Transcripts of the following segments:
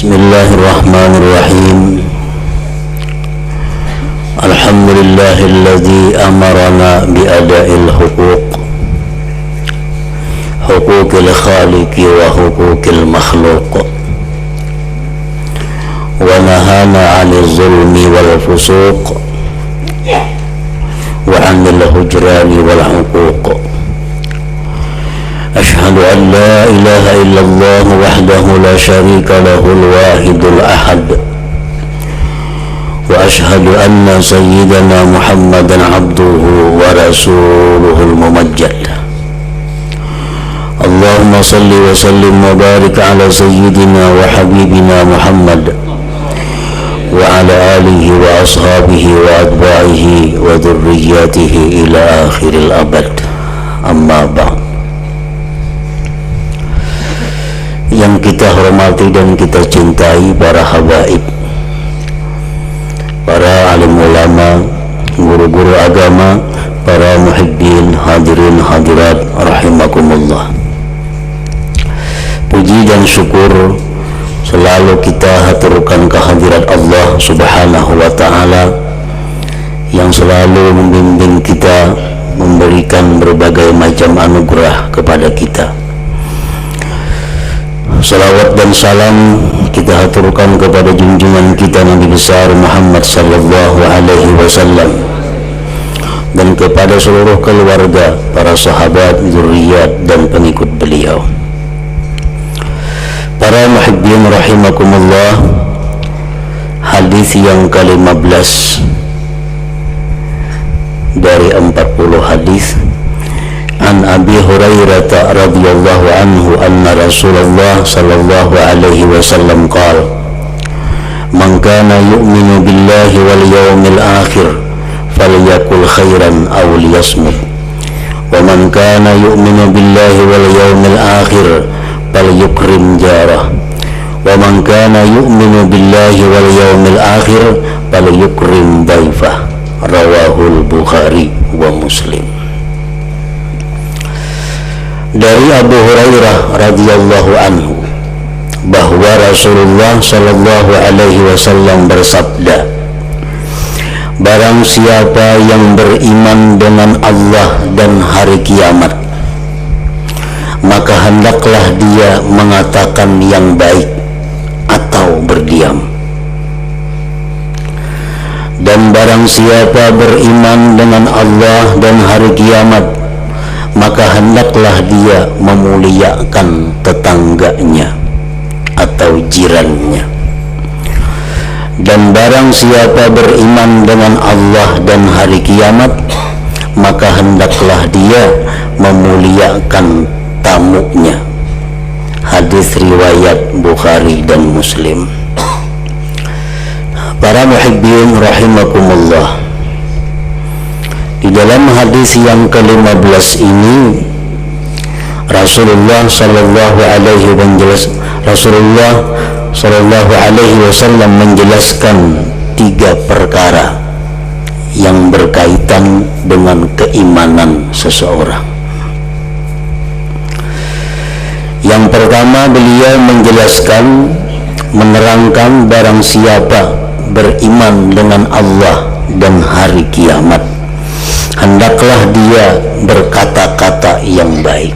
Bismillahirrahmanirrahim. Alhamdulillahilladzi amarana biada'il huquqil khaliqi wa huquqil makhluq wa nahana 'anil zulmi wal fusuq wa 'anil hujrani wal huquq. Ashhadu an la ilaha illallah wahdahu la syarika lahul wahidul ahad wa ashhadu anna sayyidana Muhammadan abduhu wa rasuluhul mumajjad. Allahumma salli wa sallim wa barik ala sayyidina wa habibina Muhammad wa ala alihi wa ashabihi wa atba'ihi wa dhurriyyatihi ila akhiril abad. Amma ba'd. Yang kita hormati dan kita cintai para habaib, para alim ulama, guru-guru agama, para muhibbin, hadirin hadirat rahimakumullah. Puji dan syukur selalu kita haturkan kehadirat Allah subhanahu wa ta'ala yang selalu membimbing kita, memberikan berbagai macam anugerah kepada kita. Salawat dan salam kita haturkan kepada junjungan kita Nabi besar Muhammad sallallahu alaihi wasallam dan kepada seluruh keluarga, para sahabat, zuriat dan pengikut beliau. Para muhibbin rahimakumullah, hadis yang ke-15 dari 40 hadis. An Abi Hurairah radhiyallahu anhu anna Rasulullah sallallahu alaihi wasallam qala man kana yu'minu billahi wal yawmil akhir falyakul khairan aw liyasmut wa man kana yu'minu billahi wal yawmil akhir falyukrim jarah wa man kana yu'minu billahi wal yawmil akhir falyukrim dhaifah. Rawahul Bukhari wa Muslim. Dari Abu Hurairah radhiyallahu anhu bahwa Rasulullah sallallahu alaihi wasallam bersabda, barang siapa yang beriman dengan Allah dan hari kiamat, maka hendaklah dia mengatakan yang baik atau berdiam. Dan barang siapa beriman dengan Allah dan hari kiamat, maka hendaklah dia memuliakan tetangganya atau jirannya. Dan barang siapa beriman dengan Allah dan hari kiamat, maka hendaklah dia memuliakan tamunya. Hadis riwayat Bukhari dan Muslim. Para muhibbin rahimakumullah, di dalam hadis yang ke-15 ini Rasulullah sallallahu alaihi wasallam menjelaskan 3 perkara yang berkaitan dengan keimanan seseorang. Yang pertama, beliau menjelaskan, menerangkan barang siapa beriman dengan Allah dan hari kiamat, hendaklah dia berkata-kata yang baik.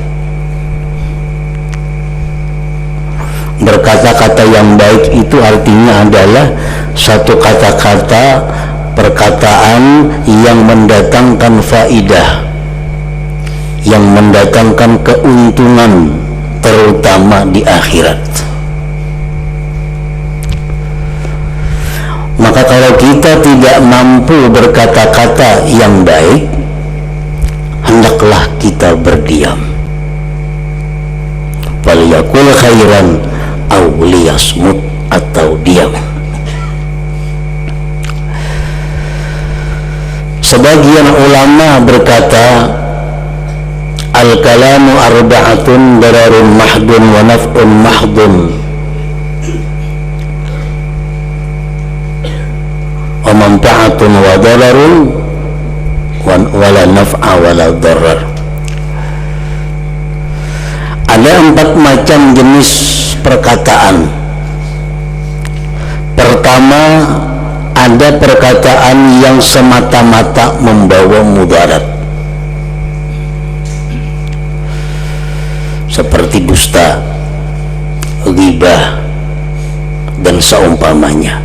Berkata-kata yang baik itu artinya adalah satu kata-kata, perkataan yang mendatangkan faidah, yang mendatangkan keuntungan, terutama di akhirat. Maka kalau kita tidak mampu berkata-kata yang baik, hendaklah kita berdiam. Falyakul khairan aw liyasmut, atau diam. Sebagian ulama berkata, al-kalamu arba'atun dararun mahdun wa naf'un mahdun wa manfa'atun wa dararun wala naf'a wala darar. Ada 4 macam jenis perkataan Pertama, ada perkataan yang semata-mata membawa mudarat, seperti dusta, ghibah, dan seumpamanya.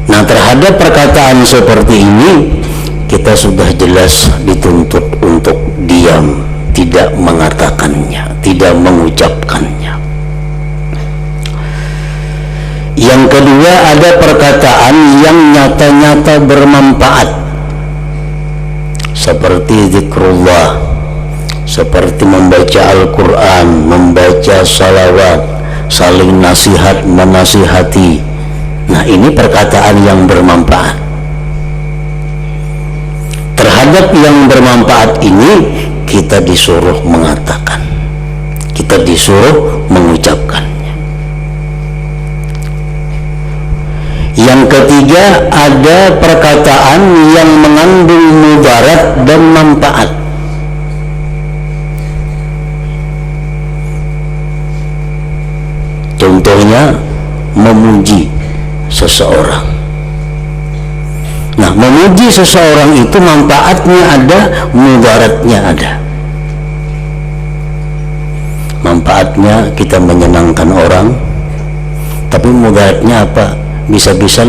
Nah, terhadap perkataan seperti ini kita sudah jelas dituntut untuk diam, tidak mengatakannya, tidak mengucapkannya. Yang kedua, ada perkataan yang nyata-nyata bermanfaat, seperti zikrullah, seperti membaca Al-Quran, membaca salawat, saling nasihat menasihati. Nah, ini perkataan yang bermanfaat. Terhadap yang bermanfaat ini kita disuruh mengatakan, kita disuruh mengucapkannya. Yang ketiga, ada perkataan yang mengandung mudarat dan manfaat. Contohnya memuji seseorang. Nah, memuji seseorang itu manfaatnya ada, mudaratnya ada. Manfaatnya kita menyenangkan orang, tapi mudaratnya apa? Bisa-bisa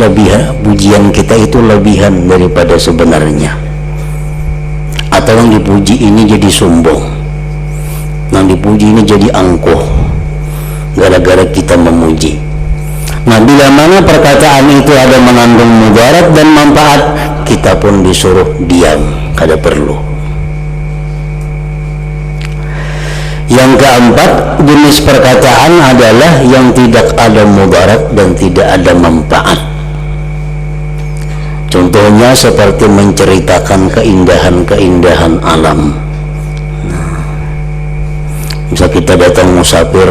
pujian kita itu lebihan daripada sebenarnya, atau yang dipuji ini jadi sombong, yang dipuji ini jadi angkuh gara-gara kita memuji. Nah, bila mana perkataan itu ada mengandung mudarat dan manfaat, kita pun disuruh diam, kada perlu. Yang keempat, jenis perkataan adalah yang tidak ada mudarat dan tidak ada manfaat. Contohnya seperti menceritakan keindahan-keindahan alam. Misal kita datang musafir,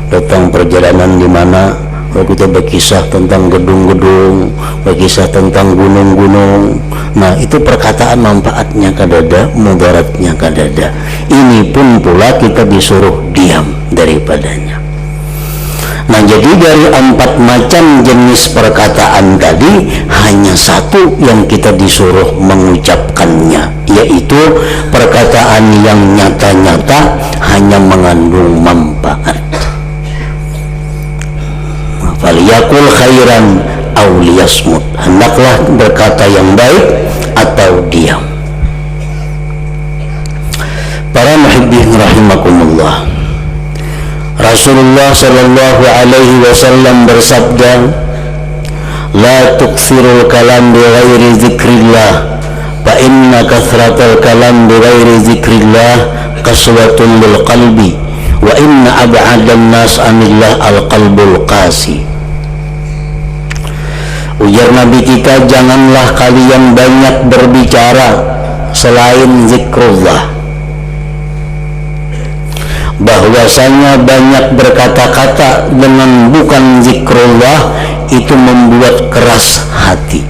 datang perjalanan di mana kita berkisah tentang gedung-gedung, berkisah tentang gunung-gunung. Nah, itu perkataan manfaatnya kadada, mudaratnya kadada. Ini pun pula kita disuruh diam daripadanya. Nah, jadi dari 4 macam jenis perkataan tadi, hanya satu yang kita disuruh mengucapkannya, yaitu perkataan yang nyata-nyata hanya mengandung manfaat. Faliyakul khairan aw liyasmut, hendaklah berkata yang baik atau diam. Para muhibbin rahimakumullah, Rasulullah sallallahu alaihi wasallam bersabda, la tukthirul kalam bi ghairi dzikrillah, fa inna kathratal kalam bi ghairi dzikrillah qaswatun lil qalbi, wa inna ab'adan nas anillah al-qalbul qasi. Ujar Nabi kita, janganlah kalian banyak berbicara selain zikrullah, bahwasanya banyak berkata-kata dengan bukan zikrullah itu membuat keras hati.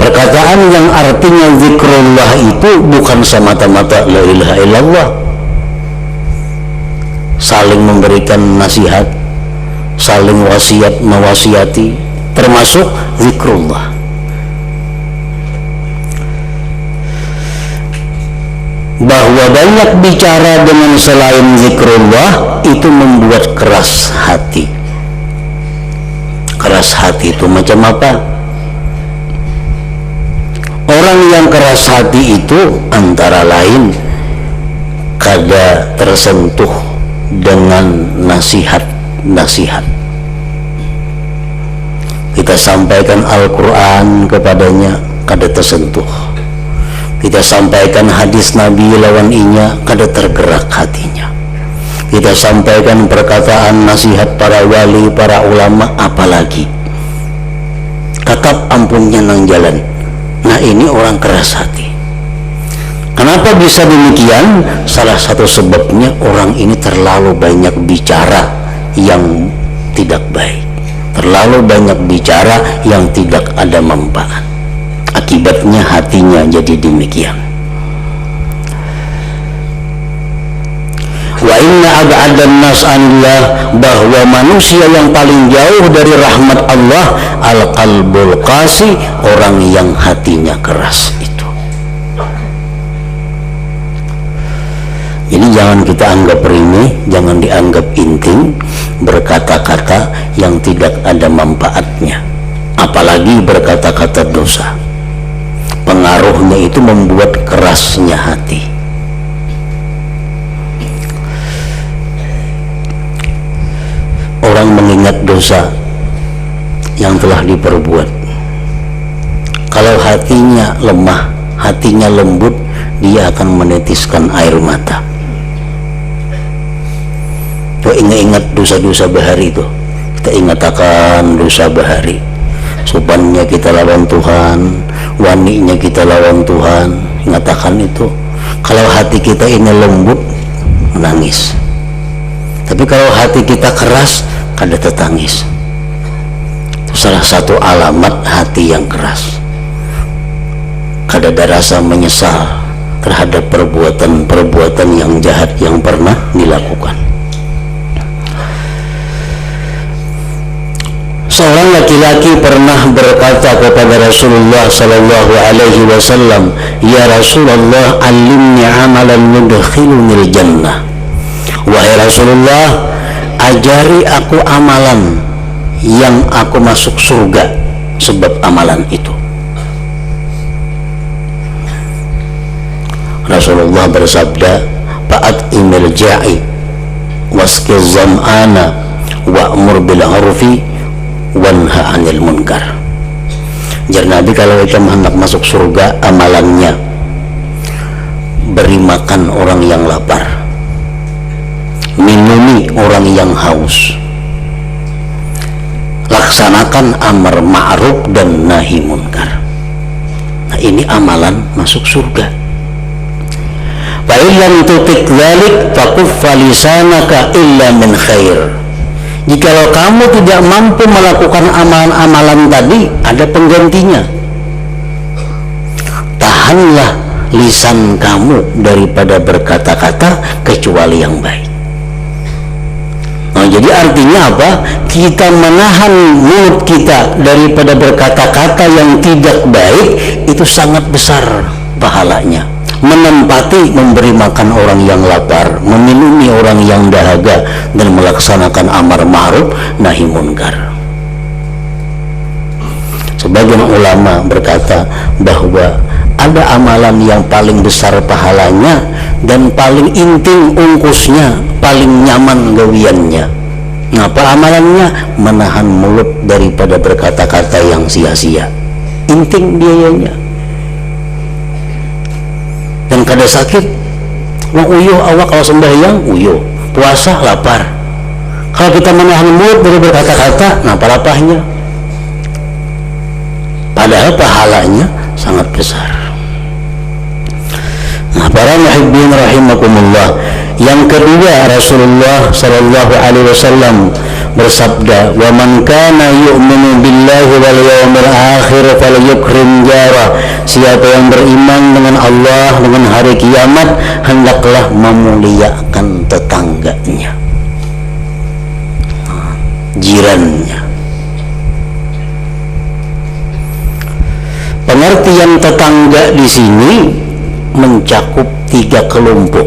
Perkataan yang artinya zikrullah itu bukan semata-mata la ilaha illallah, saling memberikan nasihat, saling wasiat mewasiati, termasuk zikrullah. Bahwa banyak bicara dengan selain zikrullah itu membuat keras hati. Keras hati itu macam apa? Orang yang keras hati itu antara lain kada tersentuh dengan nasihat-nasihat. Kita sampaikan Al-Quran kepadanya, kada tersentuh. Kita sampaikan hadis Nabi lawan inya, kada tergerak hatinya. Kita sampaikan perkataan nasihat para wali, para ulama, apalagi tetap ampunnya nang jalan. Nah, ini orang keras hati. Kenapa bisa demikian? Salah satu sebabnya orang ini terlalu banyak bicara yang tidak baik, terlalu banyak bicara yang tidak ada manfaat. Akibatnya hatinya jadi demikian. inna ab'adan nas anillah, bahwa manusia yang paling jauh dari rahmat Allah al-qalbul qasi, orang yang hatinya keras itu. Jadi jangan kita anggap remeh, jangan dianggap inting berkata-kata yang tidak ada manfaatnya, apalagi berkata-kata dosa. Pengaruhnya itu membuat kerasnya hati. Orang mengingat dosa yang telah diperbuat, kalau hatinya lemah, hatinya lembut, dia akan menetiskan air mata. Tuh, ingat-ingat dosa-dosa bahari itu, kita ingat akan dosa bahari. Sopannya kita lawan Tuhan, waninya kita lawan Tuhan, ingatakan itu. Kalau hati kita ini lembut, menangis. Tapi kalau hati kita keras, kada tetangis. Itu salah satu alamat hati yang keras. Kada ada rasa menyesal terhadap perbuatan-perbuatan yang jahat yang pernah dilakukan. Seorang laki-laki pernah berkata kepada Rasulullah sallallahu alaihi wasallam, "Ya Rasulullah, alimni amalan yudkhilunil jannah." Wahai Rasulullah, ajari aku amalan yang aku masuk surga sebab amalan itu. Rasulullah bersabda, "Fa'at'imil ja'i wasqiz zam'ana wa'mur bil 'urfi wanha 'anil munkar." Jar Nabi, kalau kita hendak masuk surga, amalannya beri makan orang yang lapar, minumi orang yang haus, laksanakan amar ma'ruf dan nahi munkar. Nah, ini amalan masuk surga. Fa illam tutik dzalik fakuffa lisanaka illa min khair. Jikalau kamu tidak mampu melakukan amalan-amalan tadi, ada penggantinya. Tahanlah lisan kamu daripada berkata-kata kecuali yang baik. Nah, jadi artinya apa? Kita menahan mulut kita daripada berkata-kata yang tidak baik, itu sangat besar pahalanya. Menempati memberi makan orang yang lapar, meminumi orang yang dahaga, dan melaksanakan amar ma'ruf nahi munkar. Sebagian ulama berkata bahwa ada amalan yang paling besar pahalanya dan paling intim ungkusnya, paling nyaman gawiannya. Apa amalannya? Menahan mulut daripada berkata-kata yang sia-sia. Intim biayanya. Dan kada sakit, mau uyuh awak kalau sembahyang, uyuh, puasa lapar. Kalau kita menahan mulut dari berkata-kata, nah palapahnya. Padahal pahalanya sangat besar. Nah, para muhibbin rahimakumullah, yang kedua, Rasulullah sallallahu alaihi wasallam bersabda, "Wa man kana yu'minu billahi wal yawmil akhir falyukrim jara." Siapa yang beriman dengan Allah, dengan hari kiamat, hendaklah memuliakan tetangganya, jirannya. Pengertian tetangga di sini mencakup 3 kelompok.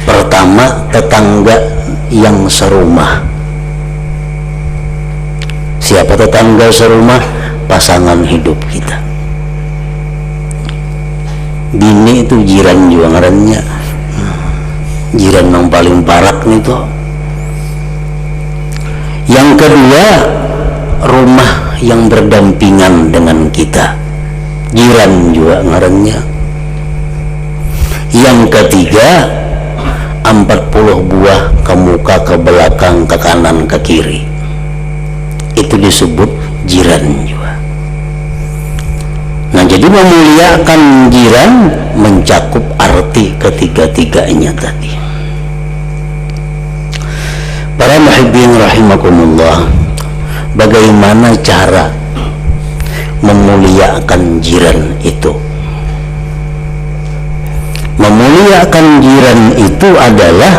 Pertama, tetangga yang serumah. Siapa tetangga serumah? Pasangan hidup kita. Bini itu jiran juga ngarannya. Jiran yang paling parak nih tuh. Yang kedua, rumah yang berdampingan dengan kita. Jiran juga ngarannya. Yang ketiga, 40 buah ke muka, ke belakang, ke kanan, ke kiri. Itu disebut jiran juga. Nah, jadi memuliakan jiran mencakup arti ketiga-tiganya tadi. Para muhibbin rahimakumullah, bagaimana cara memuliakan jiran itu? Memuliakan memuliakan jiran itu adalah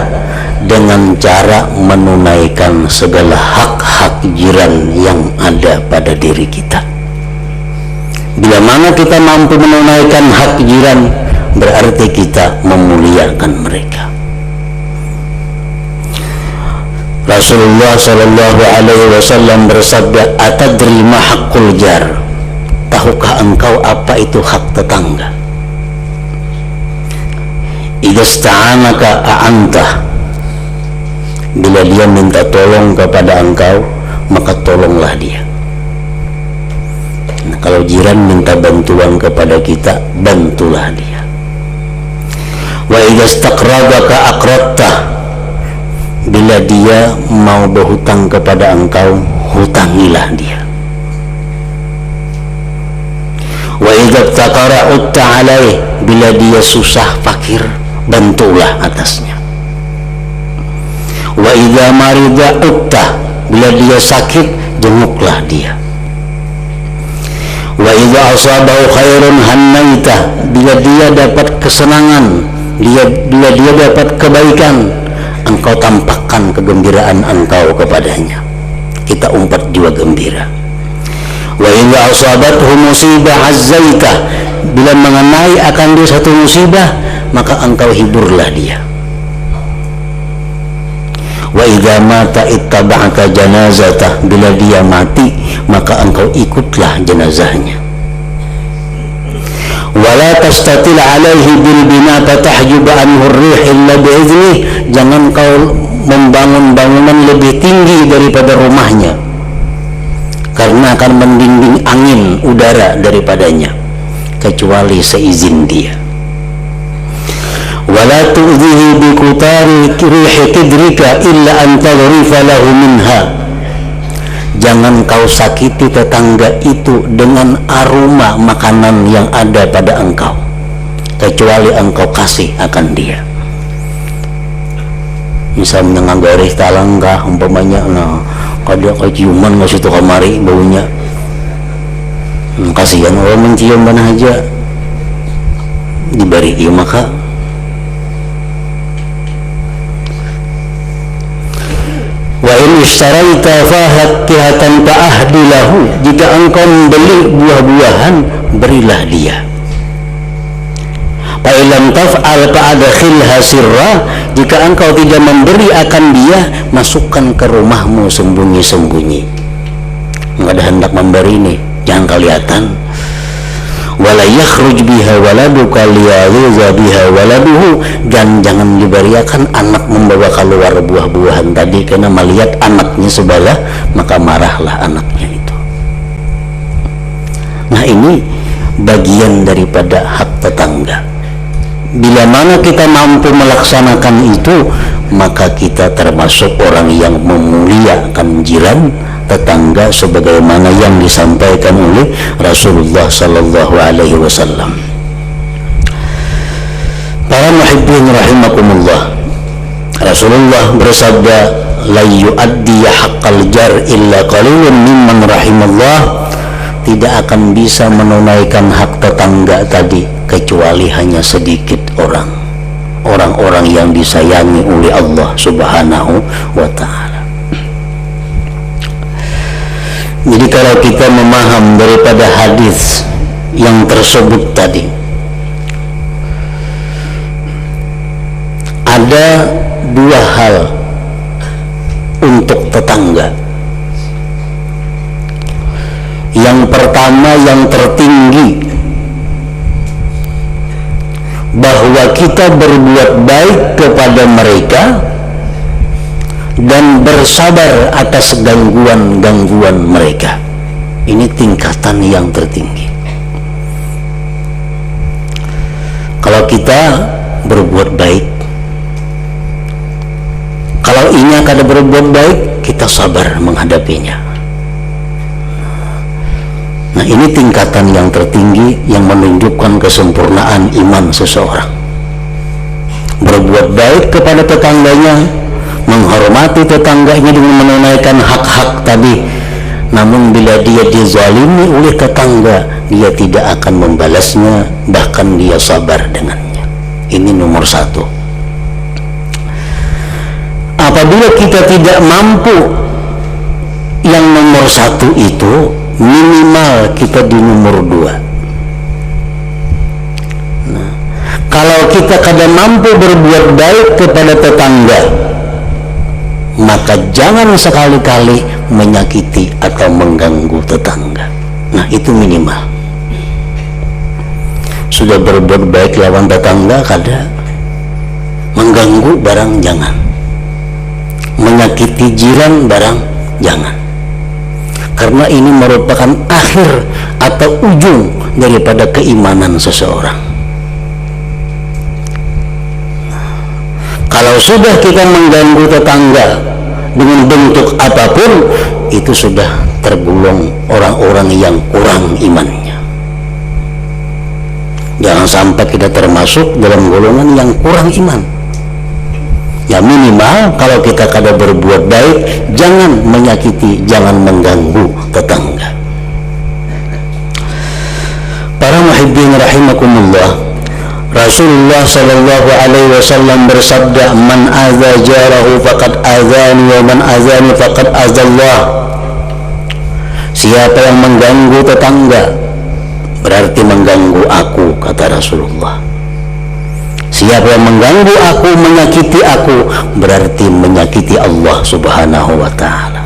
dengan cara menunaikan segala hak-hak jiran yang ada pada diri kita. Bila mana kita mampu menunaikan hak jiran, berarti kita memuliakan mereka. Rasulullah sallallahu alaihi wasallam bersabda, "Atadri ma haqqul jar?" Tahukah engkau apa itu hak tetangga? Idza sta'anaka a'antah. Bila dia minta tolong kepada engkau, maka tolonglah dia. Nah, kalau jiran minta bantuan kepada kita, bantulah dia. Wa idza istaqradaka aqradtah. Bila dia mau berhutang kepada engkau, hutangilah dia. Wa idza taqara utta alaih. Bila dia susah fakir, bantulah atasnya. Wa idza marida utta. Bila dia sakit, jenguklah dia. Wa idza asabahu khairun hannaita. Bila dia dapat kesenangan, bila dia dapat kebaikan, engkau tampakkan kegembiraan engkau kepadanya. Kita umpat jiwa gembira. Wa idza asabathu musibah azzaita. Bila mengenai akan dia satu musibah, maka engkau hiburlah dia. Wa idza mata ittaba'aka janazatah. Bila dia mati, maka engkau ikutlah jenazahnya. Wala tastatil alaihi bil bina fatahjub anhu ar-rih illa bi'idhnih. Jangan kau membangun bangunan lebih tinggi daripada rumahnya, karena akan mendinding angin udara daripadanya, kecuali seizin dia. Wala tu'dhihi bi qutari rihi kidrika illa an taghrifa lahu minha. Jangan kau sakiti tetangga itu dengan aroma makanan yang ada pada engkau, kecuali engkau kasih akan dia. Misalnya ngagoreh talangkah umpamanya, nah kada keciuman nggak situ kamari baunya, kasihan orang mencium mana aja diberi iya maka. Wa in ishtaraita fahakihatan fa'ahdi lahu. Jika engkau membeli buah-buahan, berilah dia. Fa illam taf'al fa'adkhilha sirra. Jika engkau tidak memberi akan dia, masukkan ke rumahmu sembunyi-sembunyi. Enggak ada hendak memberi nih, jangan kelihatan. Wala yakhruj biha waladuka liyaghidha biha waladuhu. Dan jangan diberiakan anak membawa keluar buah-buahan tadi, karena melihat anaknya sebelah, maka marahlah anaknya itu. Nah, ini bagian daripada hak tetangga. Bila mana kita mampu melaksanakan itu, maka kita termasuk orang yang memuliakan jiran, tetangga, sebagaimana yang disampaikan oleh Rasulullah sallallahu alaihi wasallam. Para muhibbin rahimakumullah, Rasulullah bersabda, la yu'addi haqqal jar illa qalilun mimman rahimallah. Tidak akan bisa menunaikan hak tetangga tadi kecuali hanya sedikit orang-orang yang disayangi oleh Allah subhanahu wa ta'ala. Jadi kalau kita memaham daripada hadis yang tersebut tadi, ada dua hal untuk tetangga. Yang pertama, yang tertinggi, bahwa kita berbuat baik kepada mereka dan bersabar atas gangguan-gangguan mereka. Ini tingkatan yang tertinggi. Kalau kita berbuat baik, kalau inya kada berbuat baik, kita sabar menghadapinya. Nah, ini tingkatan yang tertinggi yang menunjukkan kesempurnaan iman seseorang. Berbuat baik kepada tetangganya, menghormati tetangganya dengan menunaikan hak-hak tadi. Namun bila dia dizalimi oleh tetangga, dia tidak akan membalasnya, bahkan dia sabar dengannya. Ini nomor satu. Apabila kita tidak mampu yang nomor satu itu, minimal kita di nomor dua. Nah, kalau kita kada mampu berbuat baik kepada tetangga, maka jangan sekali-kali menyakiti atau mengganggu tetangga. Nah, itu minimal. Sudah berbuat baik lawan tetangga kada, mengganggu barang jangan, menyakiti jiran barang jangan, karena ini merupakan akhir atau ujung daripada keimanan seseorang. Kalau sudah kita mengganggu tetangga dengan bentuk apapun, itu sudah tergolong orang-orang yang kurang imannya. Jangan sampai kita termasuk dalam golongan yang kurang iman. Ya minimal kalau kita kada berbuat baik, jangan menyakiti, jangan mengganggu tetangga. Para muhibbin rahimakumullah, Rasulullah sallallahu alaihi wasallam bersabda, "Man adza jarahu faqad adzani wa man adzani faqad adzallah." Siapa yang mengganggu tetangga berarti mengganggu aku, kata Rasulullah. Siapa yang mengganggu aku, menyakiti aku, berarti menyakiti Allah subhanahu wa ta'ala.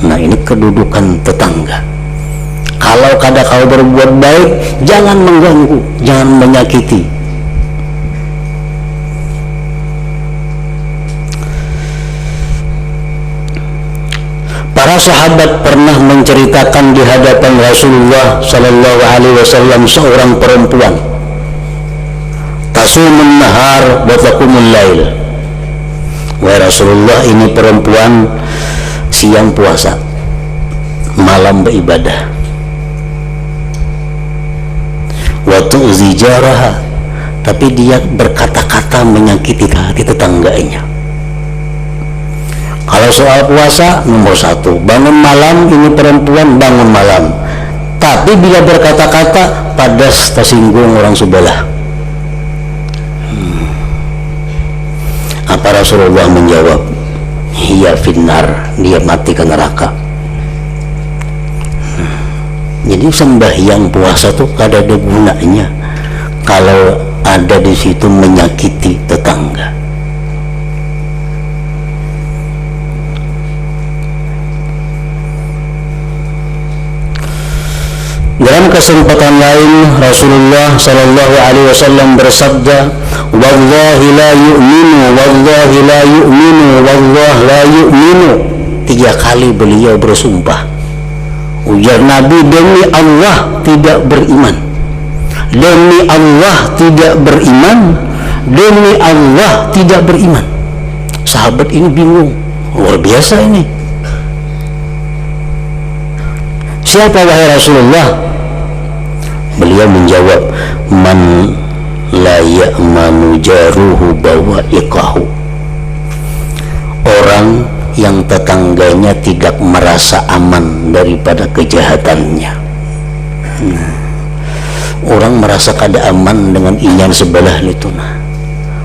Nah, ini kedudukan tetangga. Kalau kada kau berbuat baik, jangan mengganggu, jangan menyakiti. Para sahabat pernah menceritakan di hadapan Rasulullah sallallahu alaihi wasallam seorang perempuan, tasumun nahar wa taqumul lail. Wahai Rasulullah, ini perempuan siang puasa, malam beribadah. Wa tu'zi jaraha, tapi dia berkata-kata menyakiti hati tetangganya. Kalau soal puasa, nomor satu, bangun malam, ini perempuan bangun malam. Tapi bila berkata-kata, padas tersinggung orang sebelah. Apa Rasulullah menjawab? Hiya finnar, dia mati ke neraka. Jadi sembahyang puasa tuh kada ada gunanya kalau ada di situ menyakiti tetangga. Dalam kesempatan lain Rasulullah sallallahu alaihi wasallam bersabda, "Wallahi la yu'minu, wallahi la yu'minu, wallahi la yu'minu." 3 kali beliau bersumpah. Ujar Nabi, demi Allah tidak beriman, demi Allah tidak beriman, demi Allah tidak beriman. Sahabat ini bingung, luar biasa ini. Siapa wahai Rasulullah? Beliau menjawab, man la ya'manu jaruhu bawa'iqahu. Orang yang tetangganya tidak merasa aman daripada kejahatannya. Orang merasa kada aman dengan inyan sebelah itu, nah.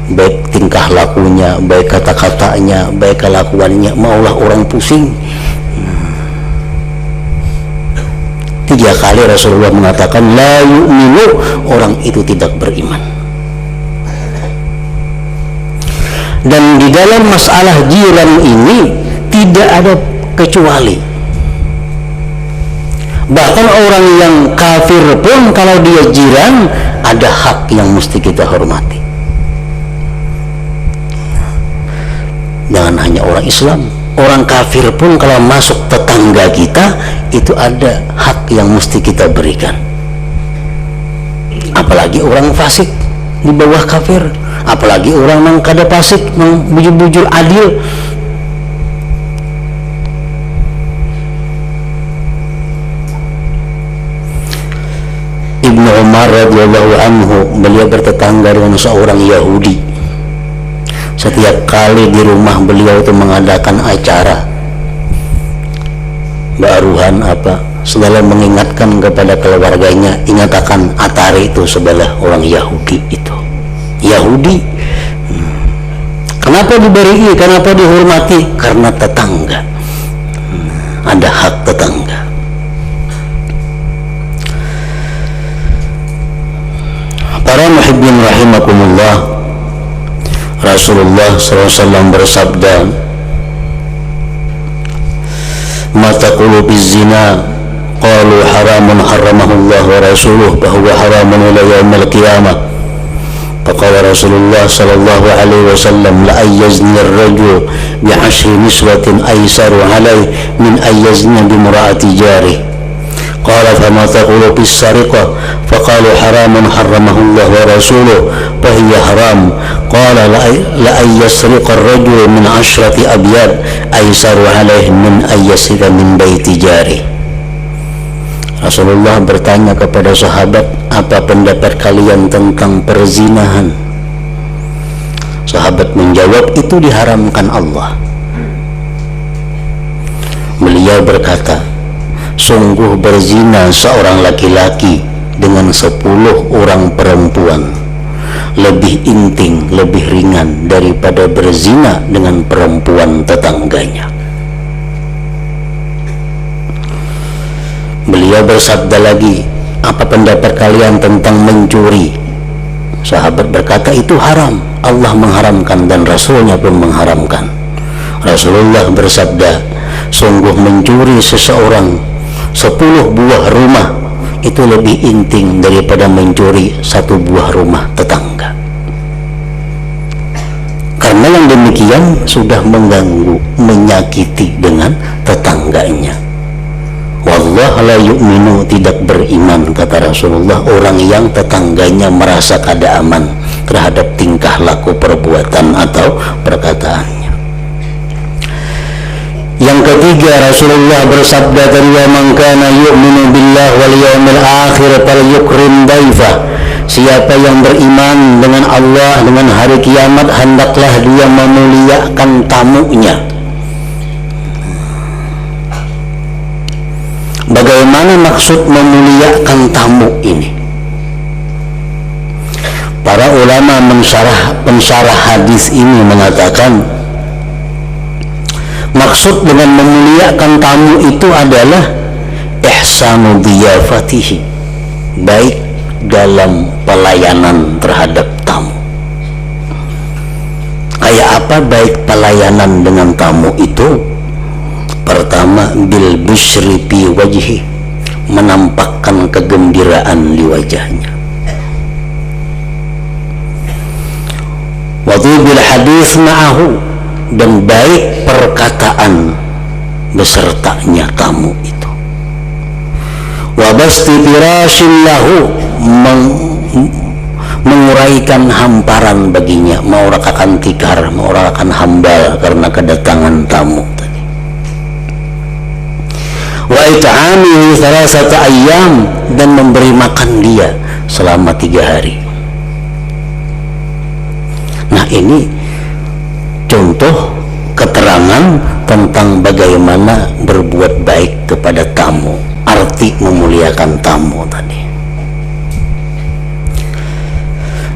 Baik tingkah lakunya, baik kata-katanya, baik kelakuannya, maulah orang pusing. 3 kali Rasulullah mengatakan la yu'minu, orang itu tidak beriman. Dan di dalam masalah jiran ini tidak ada kecuali. Bahkan orang yang kafir pun kalau dia jiran, ada hak yang mesti kita hormati. Jangan hanya orang Islam, orang kafir pun kalau masuk tetangga kita, itu ada hak yang mesti kita berikan. Apalagi orang fasik di bawah kafir, apalagi orang yang kada fasik, yang bujur-bujur adil. Ibnu Umar radhiyallahu anhu, beliau bertetangga dengan seorang Yahudi. Setiap kali di rumah beliau itu mengadakan acara baruhan apa, selalu mengingatkan kepada keluarganya, ingatkan Atari itu sebelah orang Yahudi itu. Yahudi. Kenapa diberi? Kenapa dihormati? Karena tetangga. Ada hak tetangga. Para muhibbin rahimakumullah, Rasulullah SAW bersabda, "Ma taqulu biz-zina?" Qalu haramun harramahullah wa rasuluh bahwa haramun ila yaumil qiyamah. Faqala Rasulullah sallallahu alaihi wasallam, la ayyazni ar-rajul bi 'ashri niswatin aysaru alayhi min ayyazni bi mura'ati jarih. Qala fama taqulu bis sariqah? Faqalu haramun harramahullah wa rasuluh fahiya haram. Qala la ayyasriqa ar-rajul min 'ashrati abyad aysaru alayhi min ayyasriqa min baiti jarih. Rasulullah bertanya kepada sahabat, apa pendapat kalian tentang perzinahan? Sahabat menjawab, itu diharamkan Allah. Beliau berkata, sungguh berzina seorang laki-laki dengan 10 orang perempuan lebih inting, lebih ringan daripada berzina dengan perempuan tetangganya. Beliau bersabda lagi, apa pendapat kalian tentang mencuri? Sahabat berkata, itu haram. Allah mengharamkan dan Rasulnya pun mengharamkan. Rasulullah bersabda, sungguh mencuri seseorang 10 buah rumah itu lebih inting daripada mencuri 1 buah rumah tetangga. Karena yang demikian sudah mengganggu, menyakiti dengan tetangganya. Wallah la yu'minu, tidak beriman, kata Rasulullah, orang yang tetangganya merasa kada aman terhadap tingkah laku, perbuatan atau perkataannya. Yang ketiga, Rasulullah bersabda, "Ya man kana yu'minu billah wal yawmil akhir falyukrim daifah." Siapa yang beriman dengan Allah, dengan hari kiamat, hendaklah dia memuliakan tamunya. Bagaimana maksud memuliakan tamu ini? Para ulama pensyarah hadis ini mengatakan, maksud dengan memuliakan tamu itu adalah ihsanu diyafatihi, baik dalam pelayanan terhadap tamu. Kayak apa baik pelayanan dengan tamu itu? Pertama, bil busyri fi wajhi, menampakkan kegembiraan di wajahnya. Wa bil hadis ma'ahu, dan baik perkataan besertanya tamu itu. Wa basti firashin lahu, menguraikan hamparan baginya, menguraikan tikar, menguraikan hambal karena kedatangan tamu tadi. Wa it'amihi thalathata ayyam, dan memberi makan dia selama 3 hari. Nah, ini contoh keterangan tentang bagaimana berbuat baik kepada tamu, arti memuliakan tamu tadi.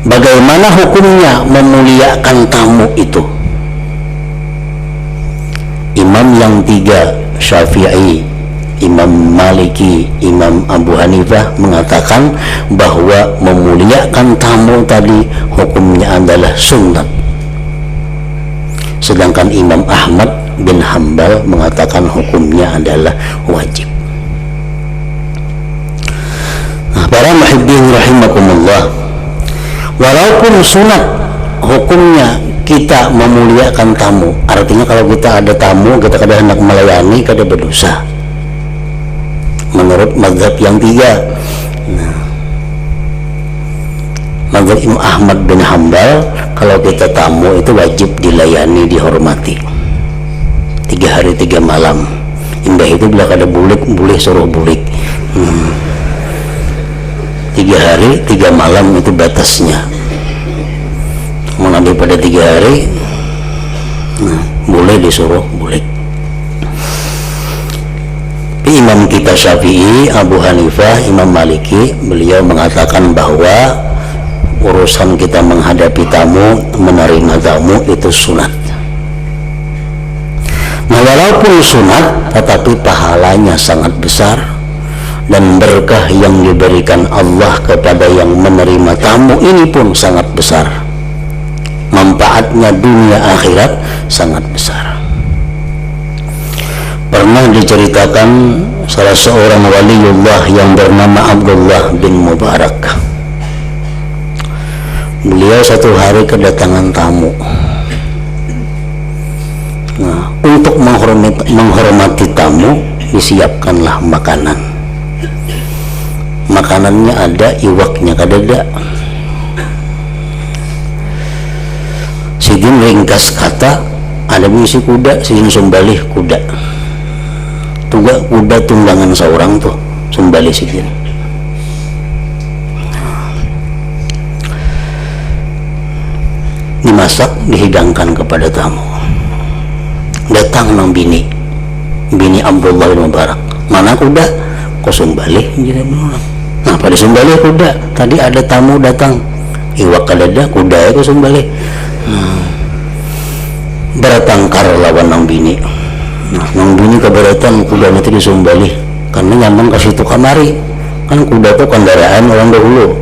Bagaimana hukumnya memuliakan tamu itu? Imam yang 3, Syafi'i, Imam Maliki, Imam Abu Hanifah mengatakan bahwa memuliakan tamu tadi hukumnya adalah sunnat. Sedangkan Imam Ahmad bin Hanbal mengatakan hukumnya adalah wajib. Nah, para muhibbin rahimakumullah, walaupun sunat, hukumnya kita memuliakan tamu. Artinya kalau kita ada tamu, kita kada hendak melayani, kada berdosa. Menurut mazhab yang 3. Nah, mazhab Imam Ahmad bin Hanbal, kalau kita tamu itu wajib dilayani, dihormati 3 hari 3 malam. Indah itu bila kada bulik, boleh suruh bulik. 3 hari 3 malam itu batasnya. Mengambil pada 3 hari, nah, boleh disuruh bulik. Imam kita Syafi'i, Abu Hanifah, Imam Maliki, beliau mengatakan bahwa urusan kita menghadapi tamu, menerima tamu itu sunat. Nah, walaupun sunat tetapi pahalanya sangat besar dan berkah yang diberikan Allah kepada yang menerima tamu ini pun sangat besar. Manfaatnya dunia akhirat sangat besar. Pernah diceritakan salah seorang waliullah yang bernama Abdullah bin Mubarak. Beliau satu hari kedatangan tamu. Nah, untuk menghormati tamu disiapkanlah makanan. Makanannya ada, iwaknya kadada. Sidin ringkas kata, ada misi kuda, sidin sumbalih kuda. Tuga kuda tunggangan seorang tuh, sumbalih sidin. Dimasak, dihidangkan kepada tamu. Datang nang bini Abdullah bin Mubarak. Mana kuda? Kok sumbalih? Nah, pada sumbalih kuda. Tadi ada tamu datang. Iwak kadada, kuda itu sumbalih. Bertengkar lawan nang bini. Nah, nang bini keberatan kuda nanti disumbalih karena nyaman ke situ kamari. Kan kuda itu kendaraan orang dahulu.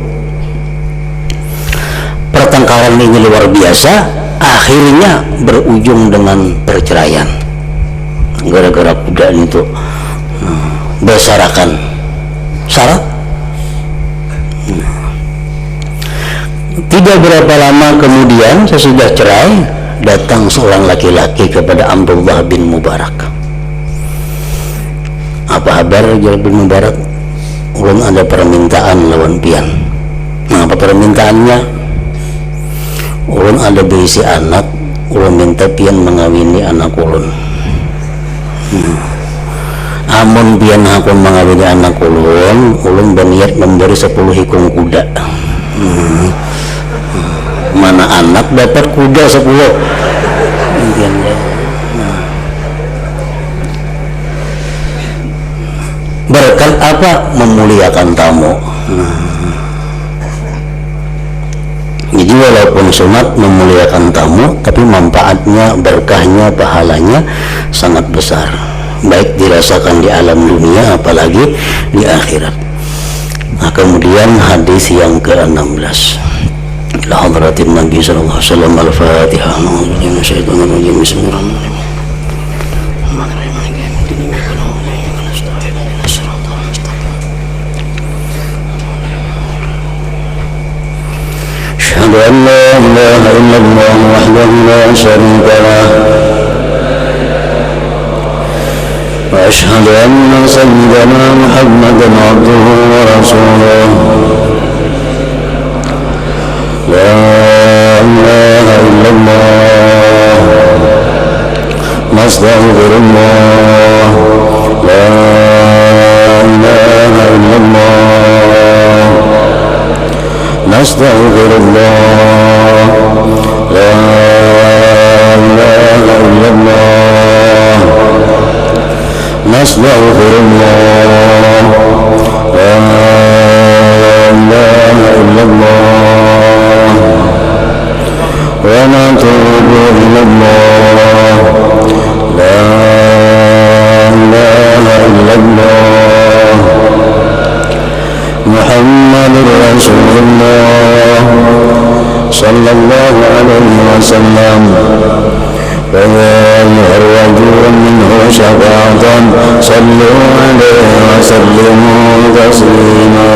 Pertengkaran ini luar biasa, akhirnya berujung dengan perceraian gara-gara kuda itu bersarakan syarat. Tidak berapa lama kemudian sesudah cerai datang seorang laki-laki kepada Abdullah bin Mubarak. Apa kabar Abdullah bin Mubarak? Ulun ada permintaan lawan pian. Nah, apa permintaannya? Ulun ada berisi anak, ulun minta pian mengawini anak ulun. Amun pian hakun mengawini anak ulun, ulun berniat memberi 10 hikung kuda. Mana anak dapat kuda 10. Berkat apa? Memuliakan tamu. Jadi walaupun sunat memuliakan tamu, tapi manfaatnya, berkahnya, pahalanya sangat besar, baik dirasakan di alam dunia apalagi di akhirat. Nah, kemudian hadis yang ke-16 ila hadratin Nabi sallallahu alaihi wasallam. Al-Fatihah. Bismillahirrahmanirrahim. أشهد أن لا إله إلا الله وحده لا شريك له وأشهد أن سيدنا محمدا عبده ورسوله لا إله إلا الله نستغفر الله لا إله إلا الله نستغفر الله لا إله إلا الله نستغفر الله لا إله إلا الله ونتوب إلى الله لا إله إلا الله محمد رسول الله صلى الله عليه وسلم فيا أيها الرجل منه شفاعة صلوا عليه وسلموا تسليما